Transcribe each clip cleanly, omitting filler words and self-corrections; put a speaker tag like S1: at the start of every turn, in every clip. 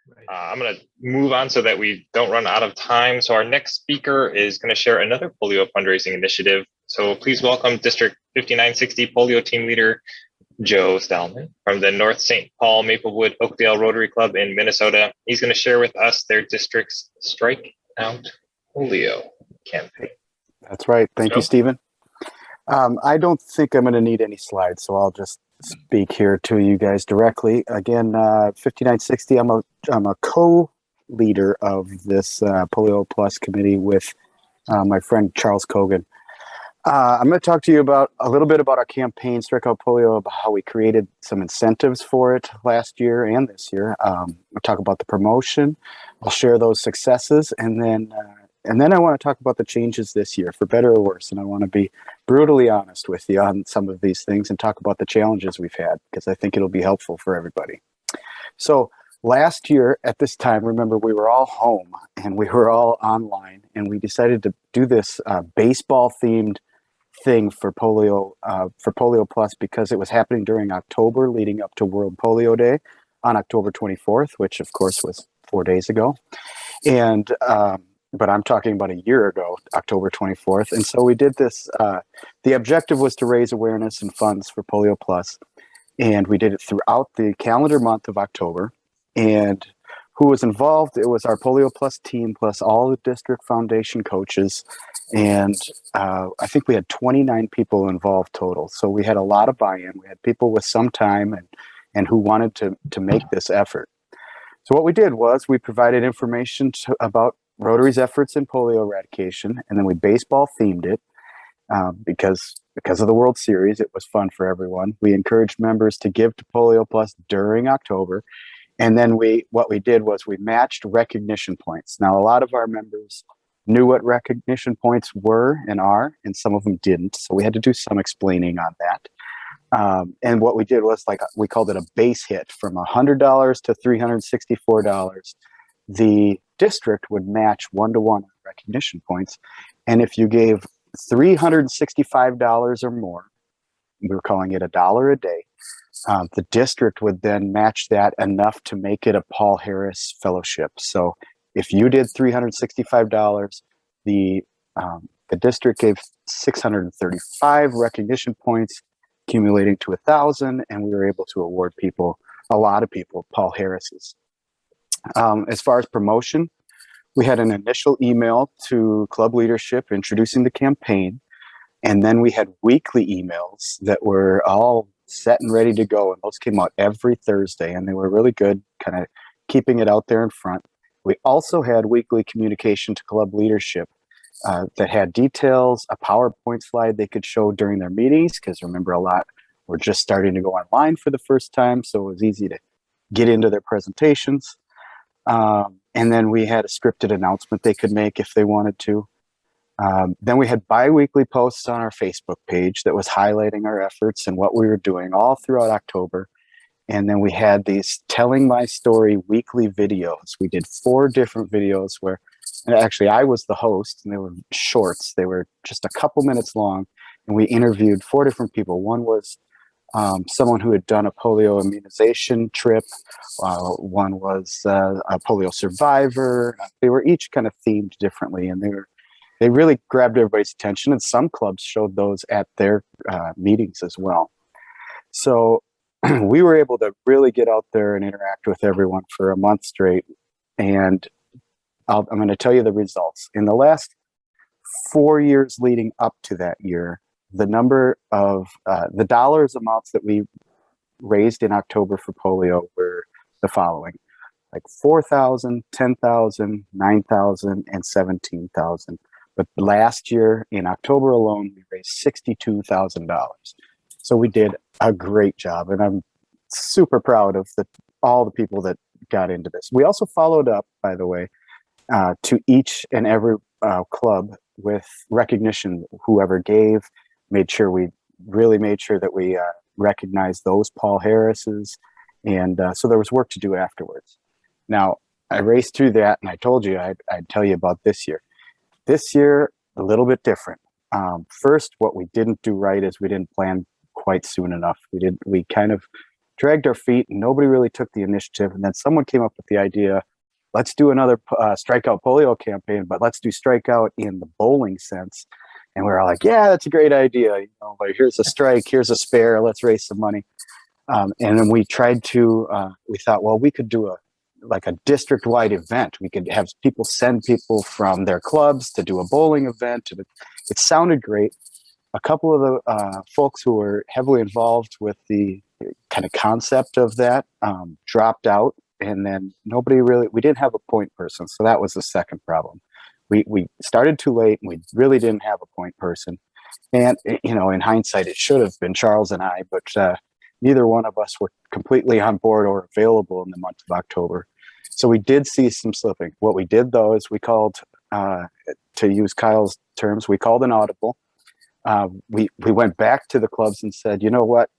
S1: Right.
S2: I'm going to move on so that we don't run out of time. So our next speaker is going to share another polio fundraising initiative. So please welcome District 5960 Polio Team Leader, Joe Stahlmann from the North St. Paul-Maplewood-Oakdale Rotary Club in Minnesota. He's going to share with us their district's Strike Out Polio campaign.
S3: That's right. Thank you,
S2: Joe?
S3: Stephen. I don't think I'm going to need any slides, so I'll just speak here to you guys directly. Again, 5960, I'm a co-leader of this Polio Plus committee with my friend Charles Cogan. I'm going to talk to you about a little bit about our campaign, Strike Out Polio, about how we created some incentives for it last year and this year. I'll talk about the promotion. I'll share those successes, and then I want to talk about the changes this year, for better or worse. And I want to be brutally honest with you on some of these things and talk about the challenges we've had, because I think it'll be helpful for everybody. So last year at this time, remember, we were all home and we were all online, and we decided to do this baseball-themed thing for Polio Plus, because it was happening during October, leading up to World Polio Day on October 24th, which of course was 4 days ago. And but I'm talking about a year ago, October 24th. And so we did this. The objective was to raise awareness and funds for Polio Plus. And we did it throughout the calendar month of October. And who was involved? It was our Polio Plus team, plus all the district foundation coaches. And I think we had 29 people involved total. So we had a lot of buy-in. We had people with some time and who wanted to make this effort. So what we did was we provided information about Rotary's efforts in polio eradication, and then we baseball themed it because of the World Series. It was fun for everyone. We encouraged members to give to Polio Plus during October, and then what we did was we matched recognition points. Now, a lot of our members knew what recognition points were and are, and some of them didn't, so we had to do some explaining on that. And what we did was, like, we called it a base hit from $100 to $364. The district would match 1-to-1 recognition points. And if you gave $365 or more, we were calling it $1 a day, the district would then match that enough to make it a Paul Harris Fellowship. So if you did $365, the district gave 635 recognition points, accumulating to 1,000, and we were able to award a lot of people, Paul Harris's. As far as promotion, we had an initial email to club leadership introducing the campaign, and then we had weekly emails that were all set and ready to go, and those came out every Thursday, and they were really good, kind of keeping it out there in front. We also had weekly communication to club leadership that had details, a PowerPoint slide they could show during their meetings, because remember, a lot were just starting to go online for the first time, so it was easy to get into their presentations. And then we had a scripted announcement they could make if they wanted to. Then we had bi-weekly posts on our Facebook page that was highlighting our efforts and what we were doing all throughout October. And then we had these Telling My Story weekly videos. We did 4 different videos where, and actually I was the host, and they were shorts. They were just a couple minutes long, and we interviewed 4 different people. One was someone who had done a polio immunization trip. One was a polio survivor. They were each kind of themed differently, and they really grabbed everybody's attention, and some clubs showed those at their meetings as well. So we were able to really get out there and interact with everyone for a month straight, and I'm going to tell you the results. In the last 4 years leading up to that year, the number of the dollars amounts that we raised in October for polio were the following: like 4,000, 10,000, 9,000, and 17,000. But last year in October alone, we raised $62,000. So we did a great job, and I'm super proud of all the people that got into this. We also followed up, by the way, to each and every club with recognition. Whoever gave, made sure that we recognized those Paul Harris's, and so there was work to do afterwards. Now, I raced through that, and I told you I'd tell you about this year. This year, a little bit different. First, what we didn't do right is we didn't plan quite soon enough. We kind of dragged our feet and nobody really took the initiative. And then someone came up with the idea, let's do another strikeout polio campaign, but let's do strikeout in the bowling sense. And we were all like, yeah, that's a great idea. You know, like, here's a strike, here's a spare, let's raise some money. And then we tried to, we thought, well, we could do a district-wide event. We could have people send people from their clubs to do a bowling event. And it sounded great. A couple of the folks who were heavily involved with the kind of concept of that dropped out. And then we didn't have a point person. So that was the second problem. We started too late and we really didn't have a point person. And, you know, in hindsight, it should have been Charles and I, but neither one of us were completely on board or available in the month of October. So we did see some slipping. What we did, though, is we called, to use Kyle's terms, we called an audible. We went back to the clubs and said, you know what,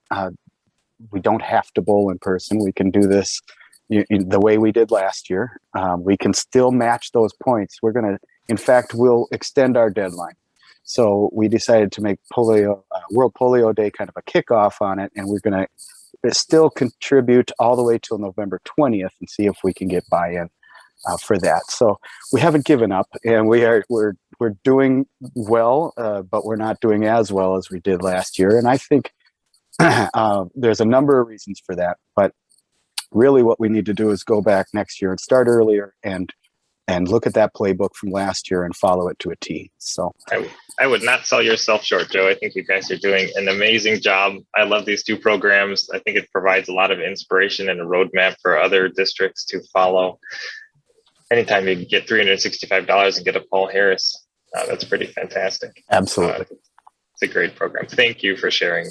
S3: we don't have to bowl in person. We can do this the way we did last year. We can still match those points. In fact, we'll extend our deadline. So we decided to make World Polio Day kind of a kickoff on it, and we're going to still contribute all the way till November 20th and see if we can get buy-in for that. So we haven't given up, and we're doing well, but we're not doing as well as we did last year. And I think there's a number of reasons for that, but really what we need to do is go back next year and start earlier and look at that playbook from last year and follow it to a T. So
S2: I would not sell yourself short, Joe. I think you guys are doing an amazing job. I love these two programs. I think it provides a lot of inspiration and a roadmap for other districts to follow. Anytime you get $365 and get a Paul Harris, that's pretty fantastic.
S3: Absolutely.
S2: It's a great program. Thank you for sharing